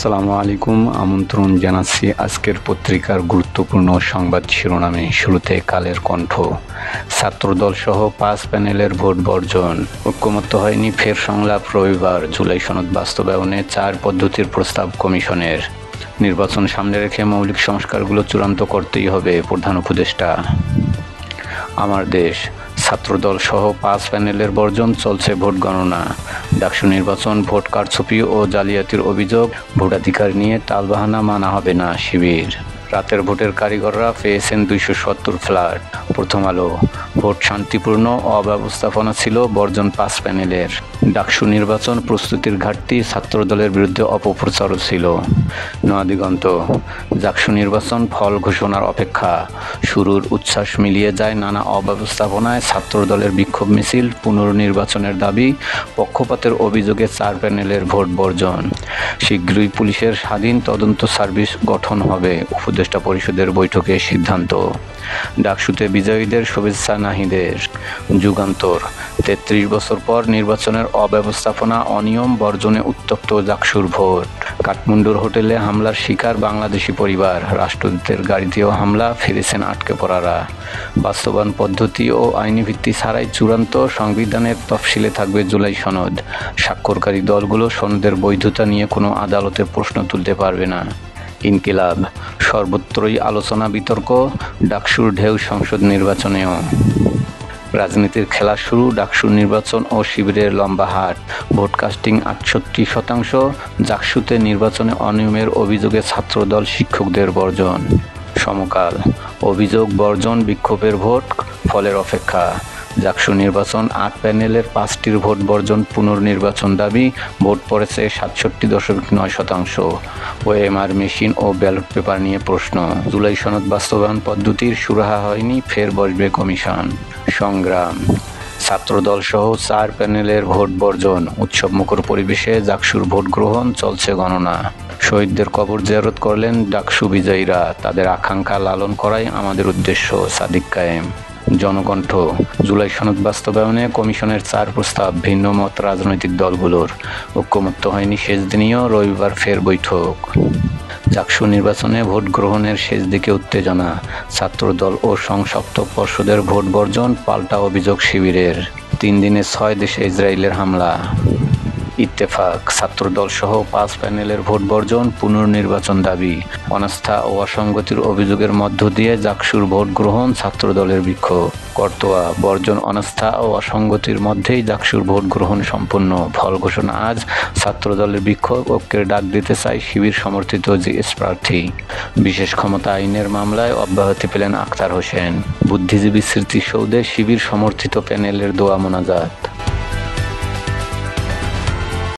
আসসালামু আলাইকুম। আমন্ত্রণ জানাচ্ছি আজকের পত্রিকার গুরুত্বপূর্ণ সংবাদ শিরোনামে। শুরুতে কালের কণ্ঠ। ছাত্রদল সহ 5 প্যানেলের ভোট বর্জন, ঐক্যমত্য হয়নি ফের সংলাপ রবিবার। জুলাই সনদ বাস্তবায়নে 4 পদ্ধতির প্রস্তাব কমিশনের। নির্বাচন সামনে রেখে মৌলিক সংস্কারগুলো চূড়ান্ত করতেই হবে, প্রধান উপদেষ্টা। আমার দেশ। ছাত্রদল সহ 5 প্যানেলের বর্জন, চলছে ভোট গণনা। ডাকসু নির্বাচন ভোট কারচুপি ও জালিয়াতির অভিযোগ, ভোটাধিকার নিয়ে টালবাহানা মানা হবে না, শিবির। রাতের ভোটের কারিগররা পেয়েছেন 270 ফ্ল্যাট। প্রথম আলো। ভোট শান্তিপূর্ণ, অব্যবস্থাপনা ছিল, বর্জন 5 প্যানেলের। ডাকসু নির্বাচন প্রস্তুতির ঘাটতি, ছাত্রদলের বিরুদ্ধে অপপ্রচারও ছিল। নয়াদিগন্ত। ডাকসু নির্বাচন ফল ঘোষণার অপেক্ষা, শুরুর উচ্ছ্বাস মিলিয়ে যায় নানা অব্যবস্থাপনায়। ছাত্রদলের বিক্ষোভ মিছিল, পুনর্নির্বাচনের দাবি, পক্ষপাতের অভিযোগে 4 প্যানেলের ভোট বর্জন। শীঘ্রই পুলিশের স্বাধীন তদন্ত সার্ভিস গঠন হবে, উপদেষ্টা পরিষদের বৈঠকে সিদ্ধান্ত। ডাকসুতে বিজয়ীদের শুভেচ্ছা নাহিদের। যুগান্তর। 33 বছর পর নির্বাচনের অব্যবস্থাপনা, অনিয়ম বর্জনে উত্তপ্ত ডাকসুর ভোট। কাঠমান্ডুর হোটেলে হামলার শিকার বাংলাদেশি পরিবার, রাষ্ট্রদূতের গাড়িতেও হামলা, ফিরেছেন আটকে পড়ারা। বাস্তবায়ন পদ্ধতি ও আইনি ভিত্তি ছাড়াই চূড়ান্ত, সংবিধানের তফসিলে থাকবে জুলাই সনদ। স্বাক্ষরকারী দলগুলো সনদের বৈধতা নিয়ে কোনো আদালতে প্রশ্ন তুলতে পারবে না। ইনকিলাব। সর্বত্রই আলোচনা বিতর্ক, ডাকসুর ঢেউ সংসদ নির্বাচনেও। রাজনীতির খেলা শুরু, ডাকসু নির্বাচন ও শিবিরের লম্বা হাট। Vote casting 68%। ডাকসুতে নির্বাচনে অনিয়মের অভিযোগে ছাত্রদল শিক্ষকদের বর্জন। সমকাল। অভিযোগ বর্জন, বিক্ষোভের ভোট, ফলের অপেক্ষা। ডাকসু নির্বাচন 8 প্যানেলের 5টির ভোট বর্জন, পুনর্নির্বাচন দাবি। ভোট পড়েছে 67.9%। ওএমআর মেশিন ও ব্যালট পেপার নিয়ে প্রশ্ন। জুলাই সনদ বাস্তবায়ন পদ্ধতির সুরাহা হয়নি, ফের বসবে কমিশন। সংগ্রাম। ছাত্রদল সহ 4 প্যানেলের ভোট বর্জন, উৎসবমুখর পরিবেশে ডাকসুর ভোট গ্রহণ, চলছে গণনা। শহীদদের কবর জিয়ারত করলেন ডাকসু বিজয়ীরা, তাদের আকাঙ্ক্ষা লালন করাই আমাদের উদ্দেশ্য, সাদিক কায়েম। জনকণ্ঠ। জুলাই সনদ বাস্তবায়নে কমিশনের 4 প্রস্তাব, ভিন্ন মত রাজনৈতিক দলগুলোর। ঐক্যমত্য হয়নি শেষ দিনেও, রবিবার ফের বৈঠক। ডাকসু নির্বাচনে ভোট গ্রহণের শেষ দিকে উত্তেজনা, ছাত্রদল ও সংসপ্ত পর্ষদের ভোট বর্জন, পাল্টা অভিযোগ শিবিরের। 3 দিনে 6 দেশে ইসরায়েলের হামলা। ইত্তেফাক। ছাত্রদল সহ 5 প্যানেলের ভোট বর্জন, পুনর্নির্বাচন দাবি। অনাস্থা ও অসঙ্গতির অভিযোগের মধ্য দিয়ে ডাকসুর ভোট গ্রহণ, ছাত্রদলের বিক্ষোভ। করতোয়া। বর্জন, অনাস্থা ও অসঙ্গতির মধ্যেই ডাকসুর ভোট গ্রহণ সম্পন্ন, ফল ঘোষণা আজ। ছাত্রদলের বিক্ষোভ, ঐক্যের ডাক দিতে চাই শিবির সমর্থিত জিএস প্রার্থী। বিশেষ ক্ষমতা আইনের মামলায় অব্যাহতি পেলেন আখতার হোসেন। বুদ্ধিজীবী স্মৃতিসৌধে শিবির সমর্থিত প্যানেলের দোয়া মোনাজাত।